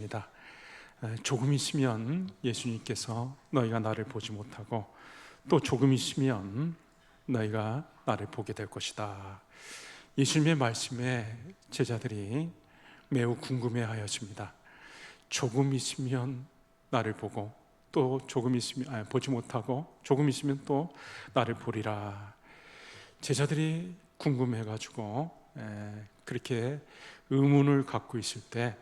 입니다. 조금 있으면 예수님께서 너희가 나를 보지 못하고 또 조금 있으면 너희가 나를 보게 될 것이다. 예수님의 말씀에 제자들이 매우 궁금해하였습니다. 조금 있으면 나를 보고 또 조금 있으면 보지 못하고 조금 있으면 또 나를 보리라. 제자들이 궁금해가지고 그렇게 의문을 갖고 있을 때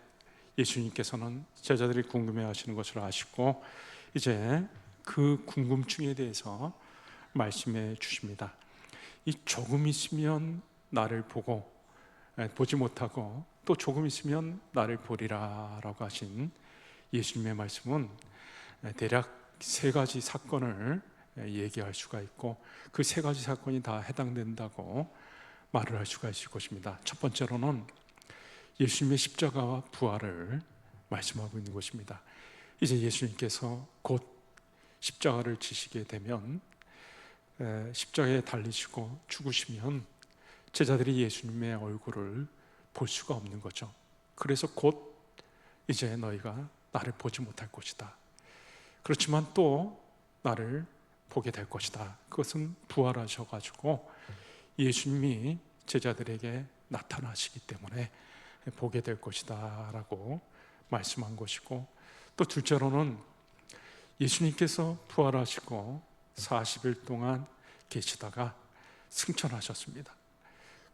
예수님께서는 제자들이 궁금해하시는 것을 아시고 이제 그 궁금증에 대해서 말씀해 주십니다. 이 조금 있으면 나를 보지 못하고 또 조금 있으면 나를 보리라 라고 하신 예수님의 말씀은 대략 세 가지 사건을 얘기할 수가 있고 그 세 가지 사건이 다 해당된다고 말을 할 수가 있을 것입니다. 첫 번째로는 예수님의 십자가와 부활을 말씀하고 있는 것입니다. 이제 예수님께서 곧 십자가를 지시게 되면 십자가에 달리시고 죽으시면 제자들이 예수님의 얼굴을 볼 수가 없는 거죠. 그래서 곧 이제 너희가 나를 보지 못할 것이다. 그렇지만 또 나를 보게 될 것이다. 그것은 부활하셔가지고 예수님이 제자들에게 나타나시기 때문에 보게 될 것이다 라고 말씀한 것이고, 또 둘째로는 예수님께서 부활하시고 40일 동안 계시다가 승천하셨습니다.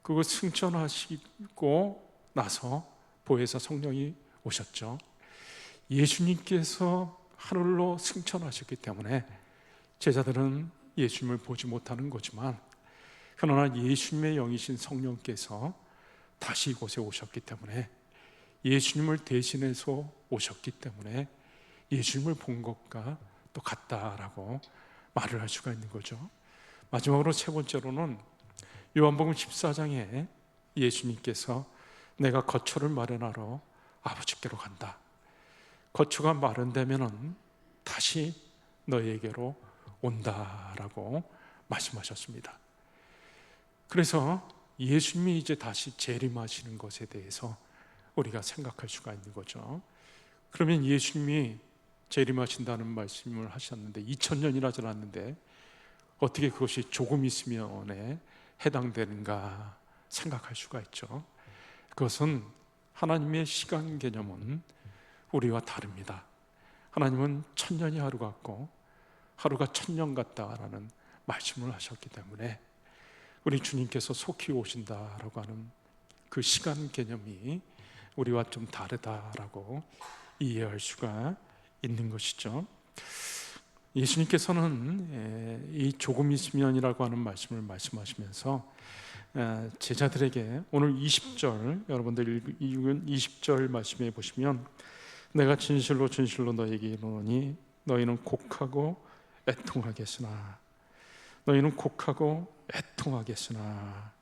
그거 승천하시고 나서 보혜사 성령이 오셨죠. 예수님께서 하늘로 승천하셨기 때문에 제자들은 예수님을 보지 못하는 거지만, 그러나 예수님의 영이신 성령께서 다시 이곳에 오셨기 때문에, 예수님을 대신해서 오셨기 때문에 예수님을 본 것과 또 같다라고 말을 할 수가 있는 거죠. 마지막으로 세 번째로는 요한복음 14장에 예수님께서 내가 거처를 마련하러 아버지께로 간다. 거처가 마련되면은 다시 너희에게로 온다라고 말씀하셨습니다. 그래서 예수님이 이제 다시 재림하시는 것에 대해서 우리가 생각할 수가 있는 거죠. 그러면 예수님이 재림하신다는 말씀을 하셨는데 2000년이나 지났는데 어떻게 그것이 조금 있으면에 해당되는가 생각할 수가 있죠. 그것은 하나님의 시간 개념은 우리와 다릅니다. 하나님은 1000년이 하루 같고 하루가 1000년 같다라는 말씀을 하셨기 때문에 우리 주님께서 속히 오신다라고 하는 그 시간 개념이 우리와 좀 다르다라고 이해할 수가 있는 것이죠. 예수님께서는 이 조금 있으면이라고 하는 말씀을 말씀하시면서 제자들에게 오늘 20절, 여러분들 읽은 20절 말씀에 보시면 내가 진실로 진실로 너에게 이르노니 너희는 곡하고 애통하겠으나 너희는 곡하고 애통하겠으나,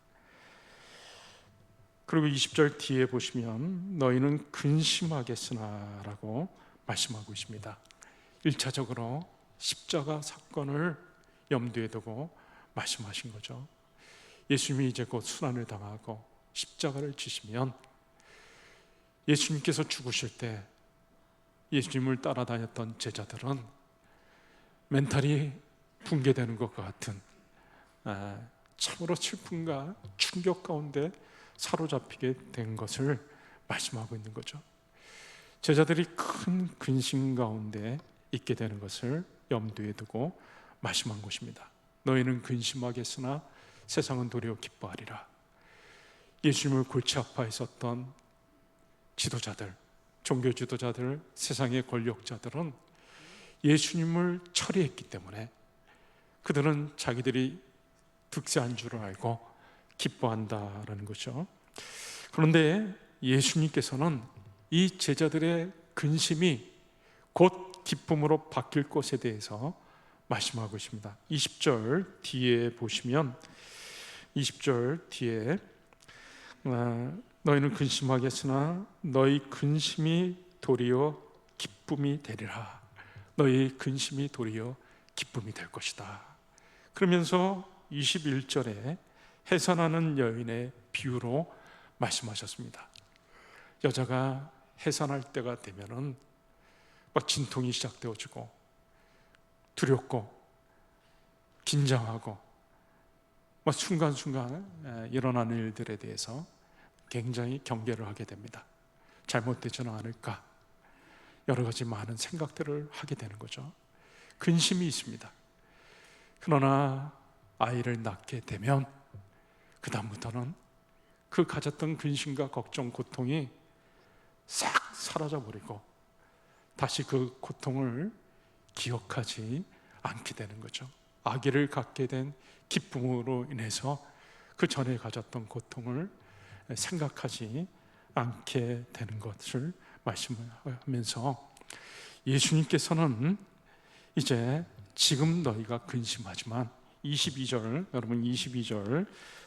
그리고 20절 뒤에 보시면 너희는 근심하겠으나 라고 말씀하고 있습니다. 1차적으로 십자가 사건을 염두에 두고 말씀하신 거죠. 예수님이 이제 곧 순환을 당하고 십자가를 지시면 예수님께서 죽으실 때 예수님을 따라다녔던 제자들은 멘탈이 붕괴되는 것과 같은 참으로 슬픔과 충격 가운데 사로잡히게 된 것을 말씀하고 있는 거죠. 제자들이 큰 근심 가운데 있게 되는 것을 염두에 두고 말씀한 것입니다. 너희는 근심하겠으나 세상은 도리어 기뻐하리라. 예수님을 골치 아파해 있었던 지도자들, 종교 지도자들, 세상의 권력자들은 예수님을 처리했기 때문에 그들은 자기들이 득세한 줄 알고 기뻐한다라는 거죠. 그런데 예수님께서는 이 제자들의 근심이 곧 기쁨으로 바뀔 것에 대해서 말씀하고 있습니다. 20절 뒤에 보시면 20절 뒤에 너희는 근심하겠으나 너희 근심이 도리어 기쁨이 되리라. 너희 근심이 도리어 기쁨이 될 것이다. 그러면서 21절에 해산하는 여인의 비유로 말씀하셨습니다. 여자가 해산할 때가 되면은 막 진통이 시작되어지고 두렵고 긴장하고 막 순간순간 일어나는 일들에 대해서 굉장히 경계를 하게 됩니다. 잘못되지는 않을까, 여러 가지 많은 생각들을 하게 되는 거죠. 근심이 있습니다. 그러나 아이를 낳게 되면 그 다음부터는 그 가졌던 근심과 걱정, 고통이 싹 사라져버리고 다시 그 고통을 기억하지 않게 되는 거죠. 아기를 갖게 된 기쁨으로 인해서 그 전에 가졌던 고통을 생각하지 않게 되는 것을 말씀하면서, 예수님께서는 이제 지금 너희가 근심하지만 22절, 여러분 22절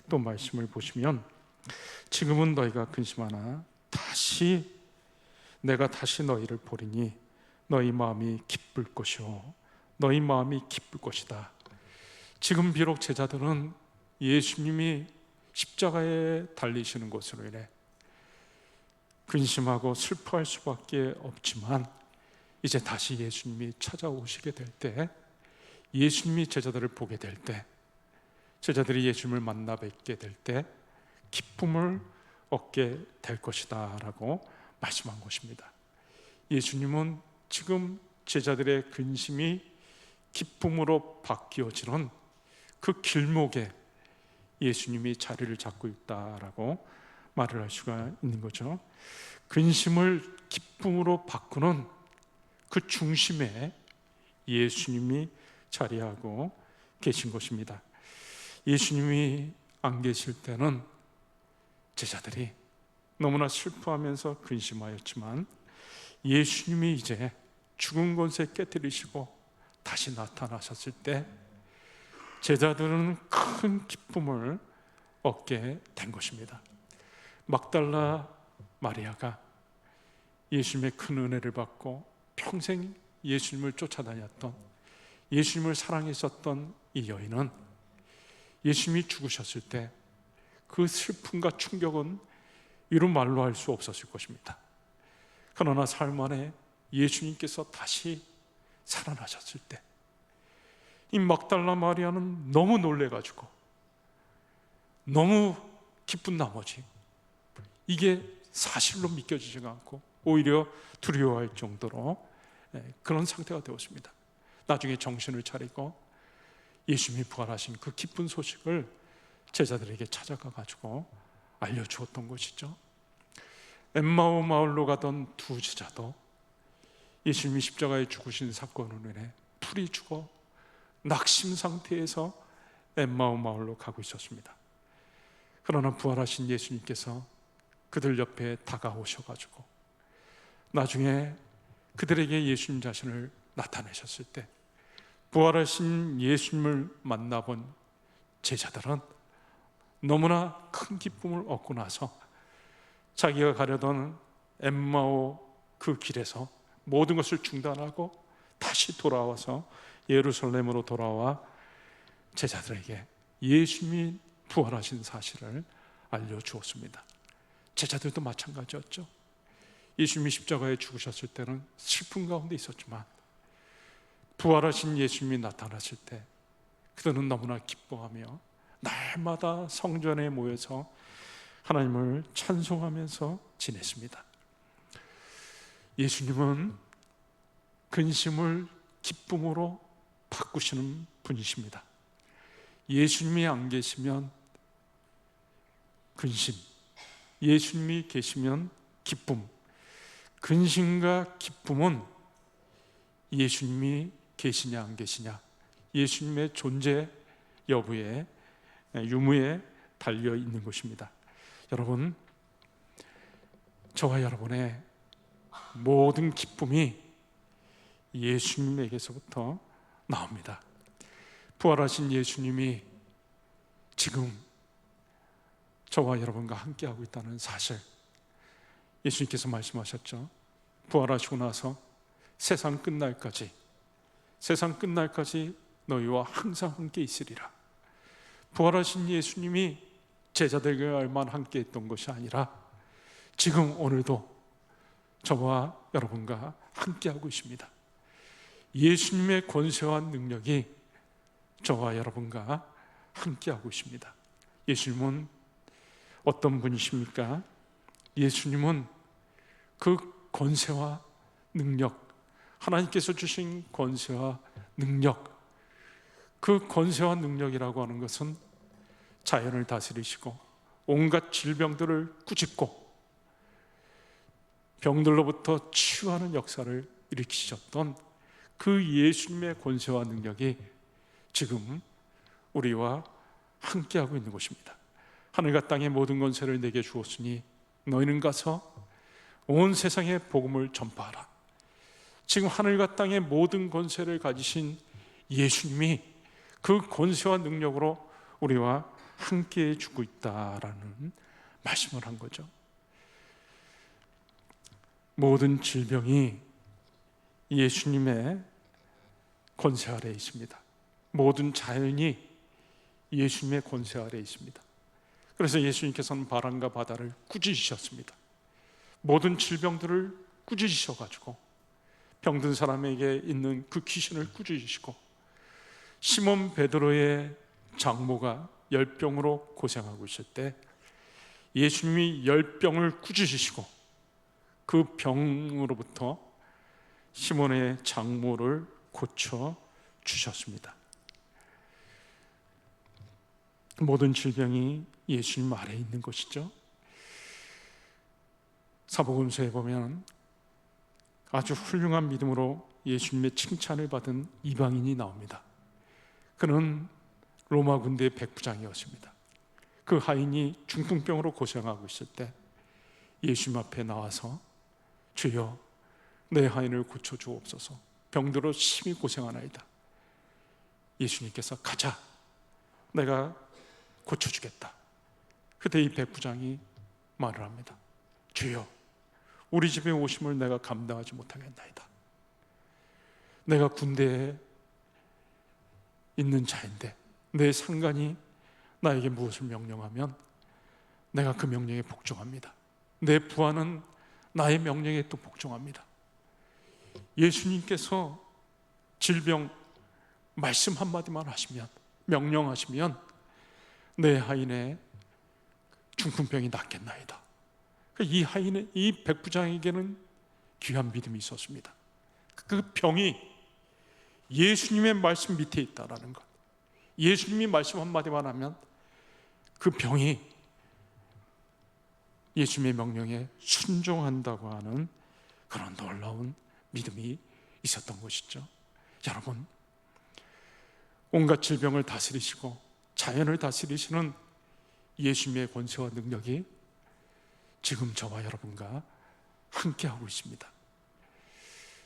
또 말씀을 보시면, 지금은 너희가 근심하나 내가 다시 너희를 보리니 너희 마음이 기쁠 것이요 너희 마음이 기쁠 것이다. 지금 비록 제자들은 예수님이 십자가에 달리시는 것으로 인해 근심하고 슬퍼할 수밖에 없지만, 이제 다시 예수님이 찾아오시게 될 때, 예수님이 제자들을 보게 될 때, 제자들이 예수님을 만나 뵙게 될 때 기쁨을 얻게 될 것이다 라고 말씀한 것입니다. 예수님은 지금 제자들의 근심이 기쁨으로 바뀌어지는 그 길목에 예수님이 자리를 잡고 있다라고 말을 할 수가 있는 거죠. 근심을 기쁨으로 바꾸는 그 중심에 예수님이 자리하고 계신 것입니다. 예수님이 안 계실 때는 제자들이 너무나 슬퍼하면서 근심하였지만, 예수님이 이제 죽은 것에 깨뜨리시고 다시 나타나셨을 때 제자들은 큰 기쁨을 얻게 된 것입니다. 막달라 마리아가 예수님의 큰 은혜를 받고 평생 예수님을 쫓아다녔던, 예수님을 사랑했었던 이 여인은 예수님이 죽으셨을 때 그 슬픔과 충격은 이루 말로 할 수 없었을 것입니다. 그러나 삶 안에 예수님께서 다시 살아나셨을 때 이 막달라 마리아는 너무 놀래가지고 너무 기쁜 나머지 이게 사실로 믿겨지지가 않고 오히려 두려워할 정도로 그런 상태가 되었습니다. 나중에 정신을 차리고 예수님이 부활하신 그 기쁜 소식을 제자들에게 찾아가 가지고 알려주었던 것이죠. 엠마오 마을로 가던 두 제자도 예수님이 십자가에 죽으신 사건으로 인해 풀이 죽어 낙심 상태에서 엠마오 마을로 가고 있었습니다. 그러나 부활하신 예수님께서 그들 옆에 다가오셔가지고 나중에 그들에게 예수님 자신을 나타내셨을 때, 부활하신 예수님을 만나본 제자들은 너무나 큰 기쁨을 얻고 나서 자기가 가려던 엠마오 그 길에서 모든 것을 중단하고 다시 돌아와서 예루살렘으로 돌아와 제자들에게 예수님이 부활하신 사실을 알려주었습니다. 제자들도 마찬가지였죠. 예수님이 십자가에 죽으셨을 때는 슬픔 가운데 있었지만 부활하신 예수님이 나타났을 때 그들은 너무나 기뻐하며 날마다 성전에 모여서 하나님을 찬송하면서 지냈습니다. 예수님은 근심을 기쁨으로 바꾸시는 분이십니다. 예수님이 안 계시면 근심, 예수님이 계시면 기쁨. 근심과 기쁨은 예수님이 계시냐 안 계시냐, 예수님의 존재 여부에, 유무에 달려 있는 것입니다. 여러분, 저와 여러분의 모든 기쁨이 예수님에게서부터 나옵니다. 부활하신 예수님이 지금 저와 여러분과 함께하고 있다는 사실, 예수님께서 말씀하셨죠. 부활하시고 나서 세상 끝날까지 너희와 항상 함께 있으리라. 부활하신 예수님이 제자들과만 함께 있던 것이 아니라 지금 오늘도 저와 여러분과 함께하고 있습니다. 예수님의 권세와 능력이 저와 여러분과 함께하고 있습니다. 예수님은 어떤 분이십니까? 예수님은 그 권세와 능력, 하나님께서 주신 권세와 능력, 그 권세와 능력이라고 하는 것은 자연을 다스리시고 온갖 질병들을 꾸짖고 병들로부터 치유하는 역사를 일으키셨던 그 예수님의 권세와 능력이 지금 우리와 함께하고 있는 것입니다. 하늘과 땅의 모든 권세를 내게 주었으니 너희는 가서 온 세상에 복음을 전파하라. 지금 하늘과 땅의 모든 권세를 가지신 예수님이 그 권세와 능력으로 우리와 함께해 주고 있다라는 말씀을 한 거죠. 모든 질병이 예수님의 권세 아래에 있습니다. 모든 자연이 예수님의 권세 아래에 있습니다. 그래서 예수님께서는 바람과 바다를 꾸짖으셨습니다. 모든 질병들을 꾸짖으셔가지고 병든 사람에게 있는 그 귀신을 꾸짖으시고 시몬 베드로의 장모가 열병으로 고생하고 있을 때 예수님이 열병을 꾸짖으시고 그 병으로부터 시몬의 장모를 고쳐 주셨습니다. 모든 질병이 예수님 아래에 있는 것이죠. 사복음서에 보면 아주 훌륭한 믿음으로 예수님의 칭찬을 받은 이방인이 나옵니다. 그는 로마 군대의 백부장이었습니다. 그 하인이 중풍병으로 고생하고 있을 때 예수님 앞에 나와서 주여 내 하인을 고쳐주옵소서, 병들어 심히 고생하나이다. 예수님께서 가자, 내가 고쳐주겠다. 그때 이 백부장이 말을 합니다. 주여 우리 집에 오심을 내가 감당하지 못하겠나이다. 내가 군대에 있는 자인데 내 상관이 나에게 무엇을 명령하면 내가 그 명령에 복종합니다. 내 부하는 나의 명령에 또 복종합니다. 예수님께서 질병 말씀 한마디만 하시면, 명령하시면 내 하인의 중풍병이 낫겠나이다. 이 하인의, 이 백부장에게는 귀한 믿음이 있었습니다. 그 병이 예수님의 말씀 밑에 있다라는 것. 예수님이 말씀 한마디만 하면 그 병이 예수님의 명령에 순종한다고 하는 그런 놀라운 믿음이 있었던 것이죠. 여러분, 온갖 질병을 다스리시고 자연을 다스리시는 예수님의 권세와 능력이 지금 저와 여러분과 함께하고 있습니다.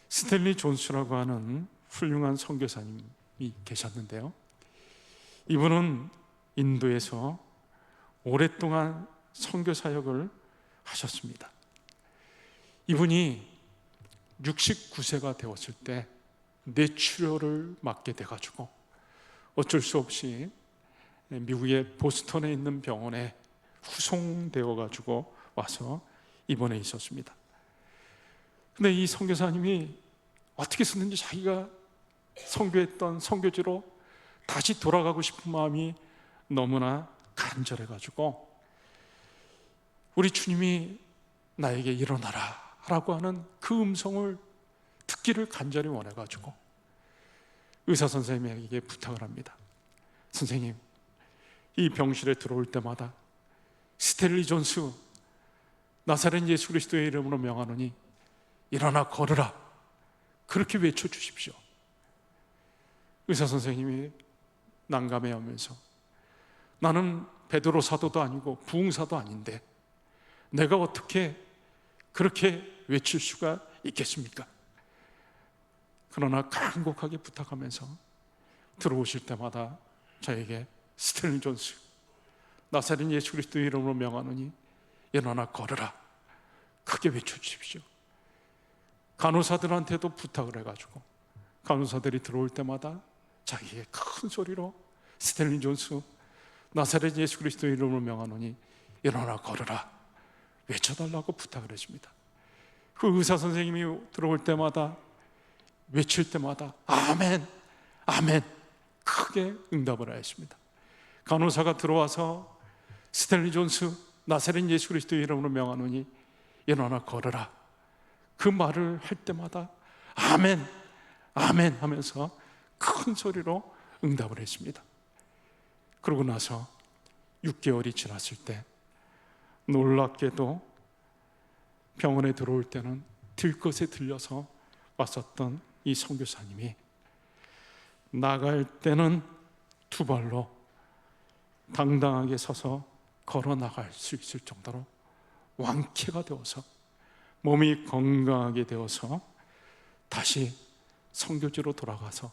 스탠리 존스라고 하는 훌륭한 선교사님이 계셨는데요, 이분은 인도에서 오랫동안 선교 사역을 하셨습니다. 이분이 69세가 되었을 때 뇌출혈을 맞게 돼가지고 어쩔 수 없이 미국의 보스턴에 있는 병원에 후송되어 가지고 와서 입원해 있었습니다. 근데 이 선교사님이 어떻게 했었는지 자기가 선교했던 선교지로 다시 돌아가고 싶은 마음이 너무나 간절해 가지고 우리 주님이 나에게 일어나라 라고 하는 그 음성을 듣기를 간절히 원해 가지고 의사 선생님에게 부탁을 합니다. 선생님, 이 병실에 들어올 때마다 스탠리 존스, 나사렛 예수 그리스도의 이름으로 명하노니 일어나 걸으라, 그렇게 외쳐주십시오. 의사 선생님이 난감해하면서 나는 베드로 사도도 아니고 부흥사도 아닌데 내가 어떻게 그렇게 외칠 수가 있겠습니까? 그러나 간곡하게 부탁하면서 들어오실 때마다 저에게 스탠리 존스, 나사렛 예수 그리스도의 이름으로 명하노니 일어나 걸으라, 크게 외쳐주십시오. 간호사들한테도 부탁을 해가지고 간호사들이 들어올 때마다 자기의 큰 소리로 스탠리 존스, 나사렛 예수 그리스도의 이름으로 명하노니 일어나 걸으라 외쳐달라고 부탁을 했습니다. 그 의사 선생님이 들어올 때마다, 외칠 때마다 아멘, 아멘 크게 응답을 하였습니다. 간호사가 들어와서 스탠리 존스, 나사렛 예수 그리스도의 이름으로 명하노니 일어나 걸으라, 그 말을 할 때마다 아멘, 아멘 하면서 큰 소리로 응답을 했습니다. 그러고 나서 6개월이 지났을 때 놀랍게도 병원에 들어올 때는 들것에 들려서 왔었던 이 선교사님이 나갈 때는 두 발로 당당하게 서서 걸어 나갈 수 있을 정도로 완쾌가 되어서 몸이 건강하게 되어서 다시 선교지로 돌아가서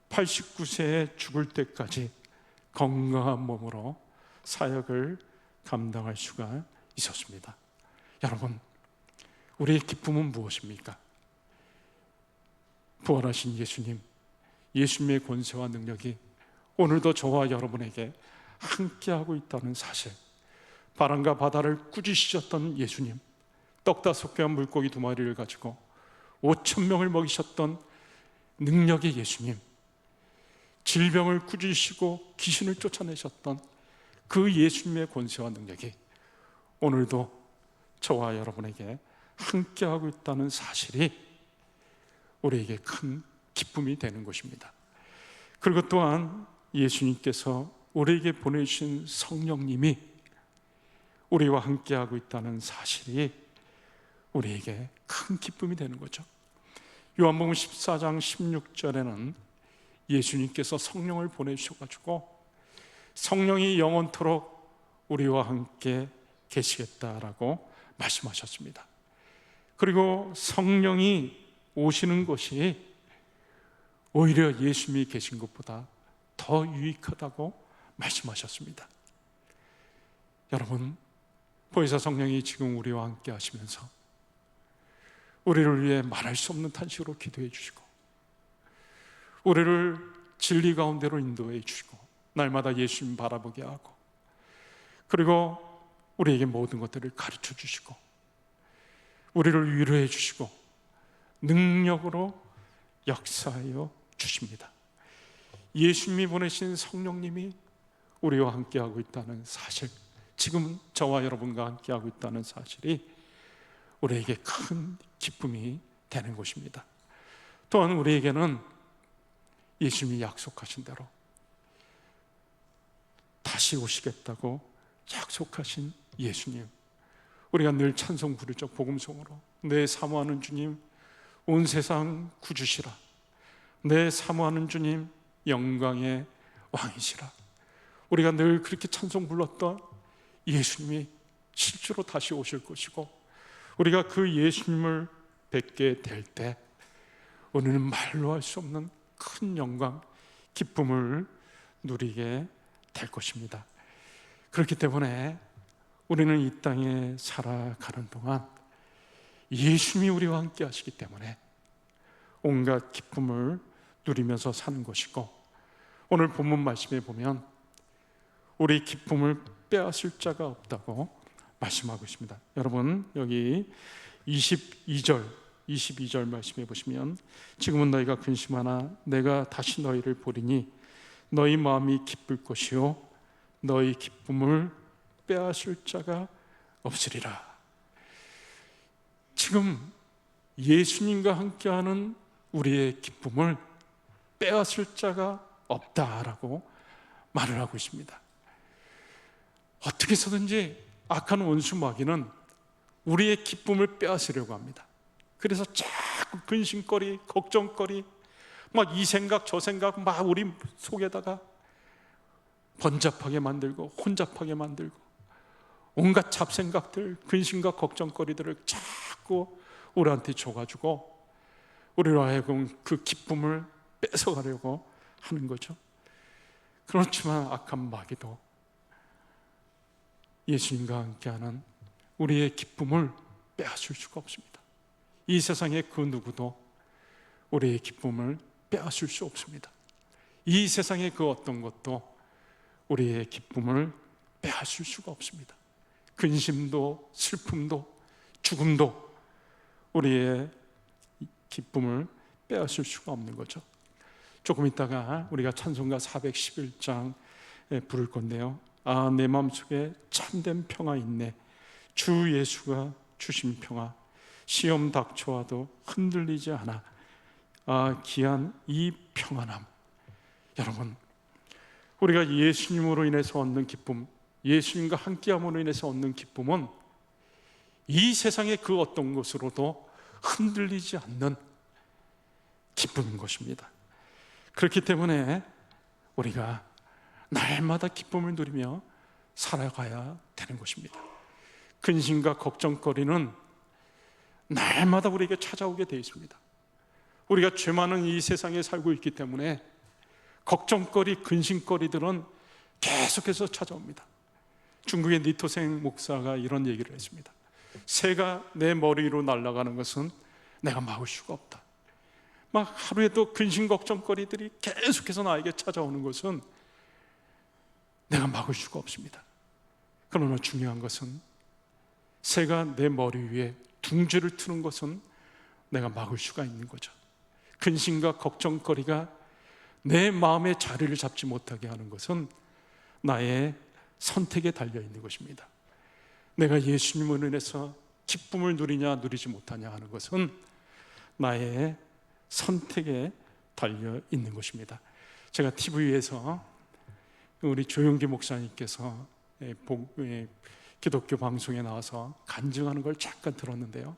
89세에 죽을 때까지 건강한 몸으로 사역을 감당할 수가 있었습니다. 여러분, 우리의 기쁨은 무엇입니까? 부활하신 예수님, 예수님의 권세와 능력이 오늘도 저와 여러분에게 함께하고 있다는 사실, 바람과 바다를 꾸짖으셨던 예수님, 떡 5개와 물고기 2마리를 가지고 5,000명을 먹이셨던 능력의 예수님, 질병을 꾸짖으시고 귀신을 쫓아내셨던 그 예수님의 권세와 능력이 오늘도 저와 여러분에게 함께하고 있다는 사실이 우리에게 큰 기쁨이 되는 것입니다. 그리고 또한 예수님께서 우리에게 보내주신 성령님이 우리와 함께하고 있다는 사실이 우리에게 큰 기쁨이 되는 거죠. 요한복음 14장 16절에는 예수님께서 성령을 보내주셔가지고 성령이 영원토록 우리와 함께 계시겠다라고 말씀하셨습니다. 그리고 성령이 오시는 것이 오히려 예수님이 계신 것보다 더 유익하다고 말씀하셨습니다. 여러분, 보혜사 성령이 지금 우리와 함께 하시면서 우리를 위해 말할 수 없는 탄식으로 기도해 주시고 우리를 진리 가운데로 인도해 주시고 날마다 예수님 바라보게 하고 그리고 우리에게 모든 것들을 가르쳐 주시고 우리를 위로해 주시고 능력으로 역사하여 주십니다. 예수님이 보내신 성령님이 우리와 함께하고 있다는 사실, 지금 저와 여러분과 함께하고 있다는 사실이 우리에게 큰 기쁨이 되는 것입니다. 또한 우리에게는 예수님이 약속하신 대로 다시 오시겠다고 약속하신 예수님, 우리가 늘 찬송 부르죠. 복음송으로 내 사모하는 주님 온 세상 구주시라, 내 사모하는 주님 영광의 왕이시라. 우리가 늘 그렇게 찬송 불렀던 예수님이 실제로 다시 오실 것이고 우리가 그 예수님을 뵙게 될 때 우리는 말로 할 수 없는 큰 영광, 기쁨을 누리게 될 것입니다. 그렇기 때문에 우리는 이 땅에 살아가는 동안 예수님이 우리와 함께 하시기 때문에 온갖 기쁨을 누리면서 사는 것이고, 오늘 본문 말씀에 보면 우리 기쁨을 빼앗을 자가 없다고 말씀하고 있습니다. 여러분, 여기 22절 말씀해 보시면 지금은 너희가 근심하나 내가 다시 너희를 보리니 너희 마음이 기쁠 것이요 너희 기쁨을 빼앗을 자가 없으리라. 지금 예수님과 함께하는 우리의 기쁨을 빼앗을 자가 없다라고 말을 하고 있습니다. 어떻게 해서든지 악한 원수 마귀는 우리의 기쁨을 빼앗으려고 합니다. 그래서 자꾸 근심거리, 걱정거리, 막 이 생각 저 생각 막 우리 속에다가 번잡하게 만들고 혼잡하게 만들고 온갖 잡생각들, 근심과 걱정거리들을 자꾸 우리한테 줘가지고 우리로 하여금 그 기쁨을 뺏어가려고 하는 거죠. 그렇지만 악한 마귀도 예수님과 함께하는 우리의 기쁨을 빼앗을 수가 없습니다. 이 세상의 그 누구도 우리의 기쁨을 빼앗을 수 없습니다. 이 세상의 그 어떤 것도 우리의 기쁨을 빼앗을 수가 없습니다. 근심도 슬픔도 죽음도 우리의 기쁨을 빼앗을 수가 없는 거죠. 조금 있다가 우리가 찬송가 411장 부를 건데요. 아, 내 마음속에 참된 평화 있네. 주 예수가 주신 평화, 시험 닥쳐와도 흔들리지 않아. 아, 귀한 이 평안함. 여러분, 우리가 예수님으로 인해서 얻는 기쁨, 예수님과 함께함으로 인해서 얻는 기쁨은 이 세상의 그 어떤 것으로도 흔들리지 않는 기쁨인 것입니다. 그렇기 때문에 우리가 날마다 기쁨을 누리며 살아가야 되는 것입니다. 근심과 걱정거리는 날마다 우리에게 찾아오게 되어 있습니다. 우리가 죄 많은 이 세상에 살고 있기 때문에 걱정거리, 근심거리들은 계속해서 찾아옵니다. 중국의 니토생 목사가 이런 얘기를 했습니다. 새가 내 머리 위로 날아가는 것은 내가 막을 수가 없다. 막 하루에도 근심 걱정거리들이 계속해서 나에게 찾아오는 것은 내가 막을 수가 없습니다. 그러나 중요한 것은 새가 내 머리 위에 둥지를 트는 것은 내가 막을 수가 있는 거죠. 근심과 걱정거리가 내 마음의 자리를 잡지 못하게 하는 것은 나의 선택에 달려 있는 것입니다. 내가 예수님으로 인해서 기쁨을 누리냐 누리지 못하냐 하는 것은 나의 선택에 달려 있는 것입니다. 제가 TV에서 우리 조용기 목사님께서 기독교 방송에 나와서 간증하는 걸 잠깐 들었는데요,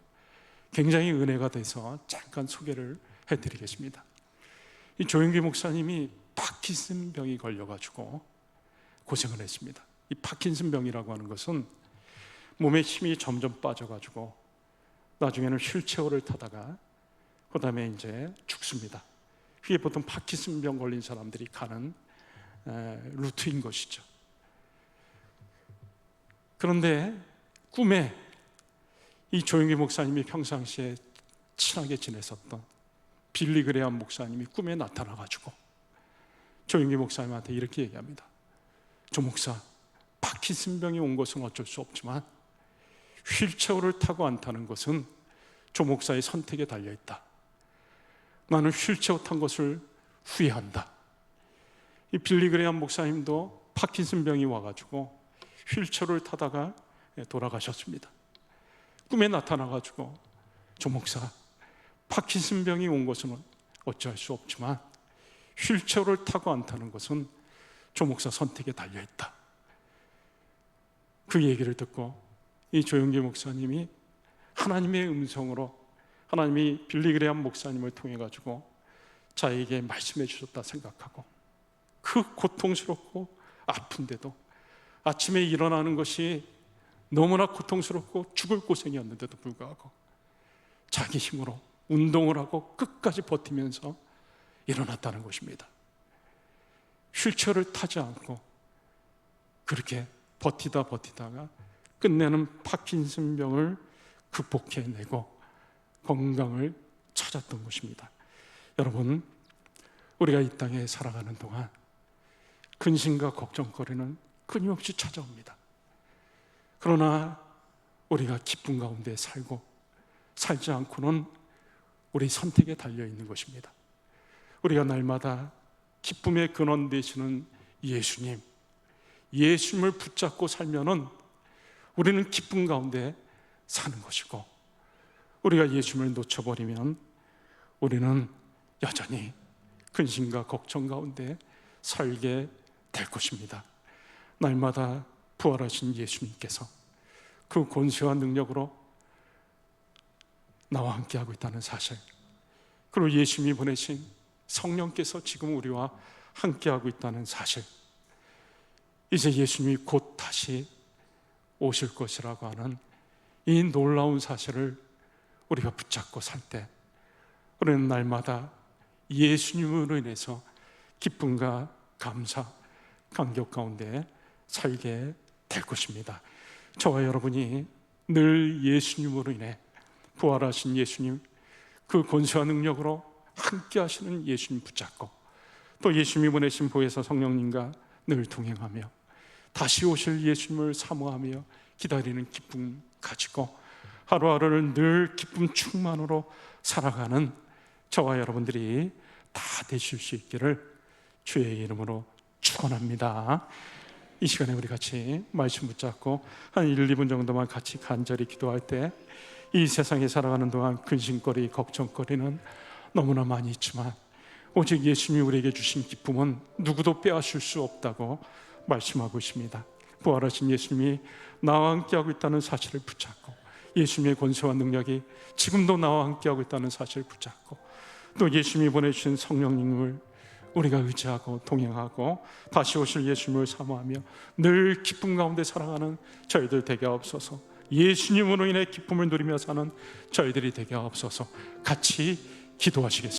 굉장히 은혜가 돼서 잠깐 소개를 해드리겠습니다. 이 조용기 목사님이 파킨슨 병이 걸려가지고 고생을 했습니다. 이 파킨슨 병이라고 하는 것은 몸에 힘이 점점 빠져가지고 나중에는 휠체어를 타다가 그 다음에 이제 죽습니다. 이게 보통 파킨슨 병 걸린 사람들이 가는 루트인 것이죠. 그런데 꿈에 이 조용기 목사님이 평상시에 친하게 지냈었던 빌리 그레엄 목사님이 꿈에 나타나가지고 조용기 목사님한테 이렇게 얘기합니다. 조 목사, 파킨슨 병이 온 것은 어쩔 수 없지만 휠체어를 타고 안 타는 것은 조 목사의 선택에 달려있다. 나는 휠체어 탄 것을 후회한다. 이 빌리 그레엄 목사님도 파킨슨 병이 와가지고 휠체어를 타다가 돌아가셨습니다. 꿈에 나타나가지고 조 목사, 파킨슨 병이 온 것은 어찌할 수 없지만 휠체어를 타고 안 타는 것은 조 목사 선택에 달려있다. 그 얘기를 듣고 이 조용기 목사님이 하나님의 음성으로, 하나님이 빌리 그레엄 목사님을 통해 가지고 자에게 말씀해 주셨다 생각하고, 그 고통스럽고 아픈데도 아침에 일어나는 것이 너무나 고통스럽고 죽을 고생이었는데도 불구하고 자기 힘으로 운동을 하고 끝까지 버티면서 일어났다는 것입니다. 휠체어를 타지 않고 그렇게 버티다가 끝내는 파킨슨 병을 극복해내고 건강을 찾았던 것입니다. 여러분, 우리가 이 땅에 살아가는 동안 근심과 걱정거리는 끊임없이 찾아옵니다. 그러나 우리가 기쁨 가운데 살지 않고는 우리 선택에 달려있는 것입니다. 우리가 날마다 기쁨의 근원 되시는 예수님을 붙잡고 살면은 우리는 기쁨 가운데 사는 것이고, 우리가 예수님을 놓쳐버리면 우리는 여전히 근심과 걱정 가운데 살게 될 것입니다. 날마다 부활하신 예수님께서 그 권세와 능력으로 나와 함께하고 있다는 사실, 그리고 예수님이 보내신 성령께서 지금 우리와 함께하고 있다는 사실, 이제 예수님이 곧 다시 오실 것이라고 하는 이 놀라운 사실을 우리가 붙잡고 살 때 우리는 날마다 예수님으로 인해서 기쁨과 감사, 감격 가운데 살게 될 것입니다. 저와 여러분이 늘 예수님으로 인해, 부활하신 예수님, 그 권세와 능력으로 함께 하시는 예수님 붙잡고, 또 예수님이 보내신 보혜사 성령님과 늘 동행하며 다시 오실 예수님을 사모하며 기다리는 기쁨 가지고 하루하루를 늘 기쁨 충만으로 살아가는 저와 여러분들이 다 되실 수 있기를 주의 이름으로 축원합니다. 이 시간에 우리 같이 말씀 붙잡고 한 1, 2분 정도만 같이 간절히 기도할 때, 이 세상에 살아가는 동안 근심거리, 걱정거리는 너무나 많이 있지만 오직 예수님이 우리에게 주신 기쁨은 누구도 빼앗을 수 없다고 말씀하고 있습니다. 부활하신 예수님이 나와 함께하고 있다는 사실을 붙잡고, 예수님의 권세와 능력이 지금도 나와 함께하고 있다는 사실을 붙잡고, 또 예수님이 보내주신 성령님을 우리가 의지하고 동행하고 다시 오실 예수님을 사모하며 늘 기쁨 가운데 살아가는 저희들 되게 없어서, 예수님으로 인해 기쁨을 누리며 사는 저희들이 되게 없어서 같이 기도하시겠습니다.